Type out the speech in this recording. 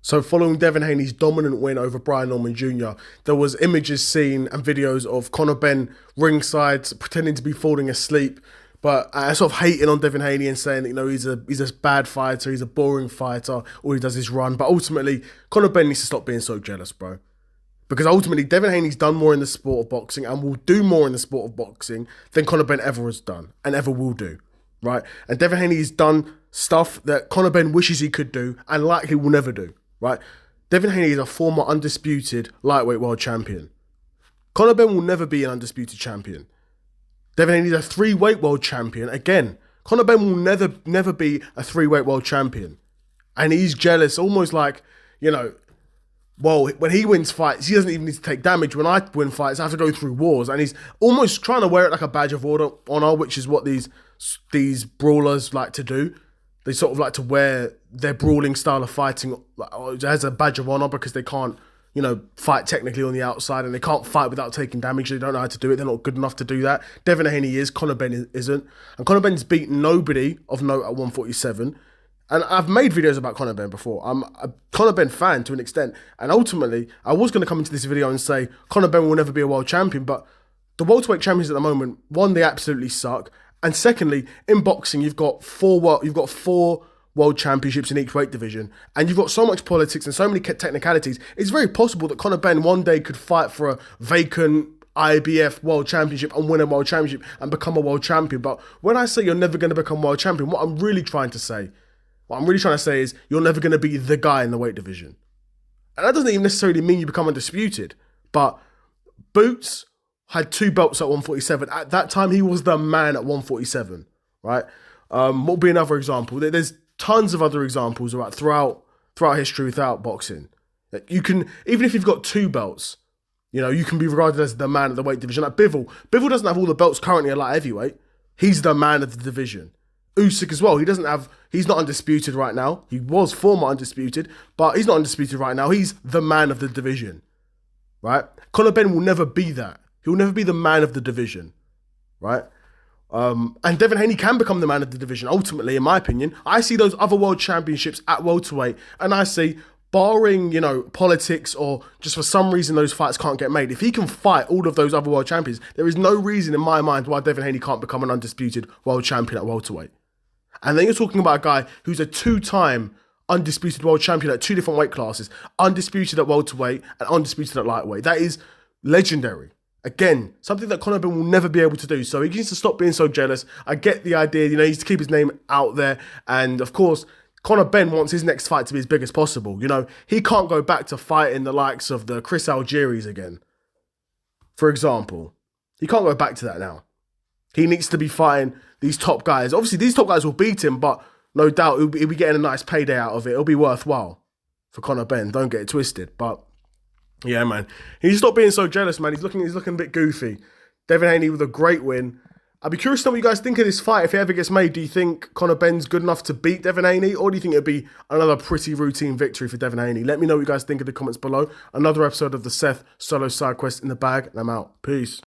So following Devin Haney's dominant win over Brian Norman Jr., there was images seen and videos of Conor Benn ringside pretending to be falling asleep, but sort of hating on Devin Haney and saying that, he's a bad fighter, he's a boring fighter, all he does is run. But ultimately, Conor Benn needs to stop being so jealous, bro. Because ultimately, Devin Haney's done more in the sport of boxing and will do more in the sport of boxing than Conor Benn ever has done and ever will do, right? And Devin Haney's done stuff that Conor Benn wishes he could do and likely will never do. Right, Devin Haney is a former undisputed lightweight world champion. Conor Benn will never be an undisputed champion. Devin Haney is a three-weight world champion. Again, Conor Benn will never be a three-weight world champion. And he's jealous, almost like, well, when he wins fights, he doesn't even need to take damage. When I win fights, I have to go through wars. And he's almost trying to wear it like a badge of honor, which is what these brawlers like to do. They sort of like to wear their brawling style of fighting as a badge of honor because they can't, fight technically on the outside and they can't fight without taking damage. They don't know how to do it. They're not good enough to do that. Devin Haney is, Conor Benn isn't. And Conor Benn's beaten nobody of note at 147. And I've made videos about Conor Benn before. I'm a Conor Benn fan to an extent. And ultimately, I was going to come into this video and say Conor Benn will never be a world champion. But the welterweight champions at the moment, one, they absolutely suck. And secondly, in boxing, you've got four world championships in each weight division, and you've got so much politics and so many technicalities. It's very possible that Conor Benn one day could fight for a vacant IBF world championship and win a world championship and become a world champion. But when I say you're never going to become world champion, what I'm really trying to say is you're never going to be the guy in the weight division. And that doesn't even necessarily mean you become undisputed. But Boots had 2 belts at 147. At that time, he was the man at 147, right? What would be another example? There's tons of other examples throughout history without boxing. You can, even if you've got 2 belts, you can be regarded as the man at the weight division. Like Bivol doesn't have all the belts currently at light heavyweight. He's the man of the division. Usyk as well. He's not undisputed right now. He was former undisputed, but he's not undisputed right now. He's the man of the division, right? Conor Benn will never be that. He'll never be the man of the division, right? And Devin Haney can become the man of the division, ultimately, in my opinion. I see those other world championships at welterweight, and I see, barring, politics or just for some reason those fights can't get made, if he can fight all of those other world champions, there is no reason in my mind why Devin Haney can't become an undisputed world champion at welterweight. And then you're talking about a guy who's a 2-time undisputed world champion at 2 different weight classes, undisputed at welterweight and undisputed at lightweight. That is legendary. Again, something that Conor Benn will never be able to do. So he needs to stop being so jealous. I get the idea, he needs to keep his name out there. And of course, Conor Benn wants his next fight to be as big as possible. He can't go back to fighting the likes of the Chris Algieri's again, for example. He can't go back to that now. He needs to be fighting these top guys. Obviously, these top guys will beat him, but no doubt he'll be getting a nice payday out of it. It'll be worthwhile for Conor Benn. Don't get it twisted. But yeah, man. He needs to stop being so jealous, man. He's looking a bit goofy. Devin Haney with a great win. I'd be curious to know what you guys think of this fight. If it ever gets made, do you think Conor Benn's good enough to beat Devin Haney? Or do you think it'd be another pretty routine victory for Devin Haney? Let me know what you guys think in the comments below. Another episode of the Seth Solo Side Quest in the bag, and I'm out. Peace.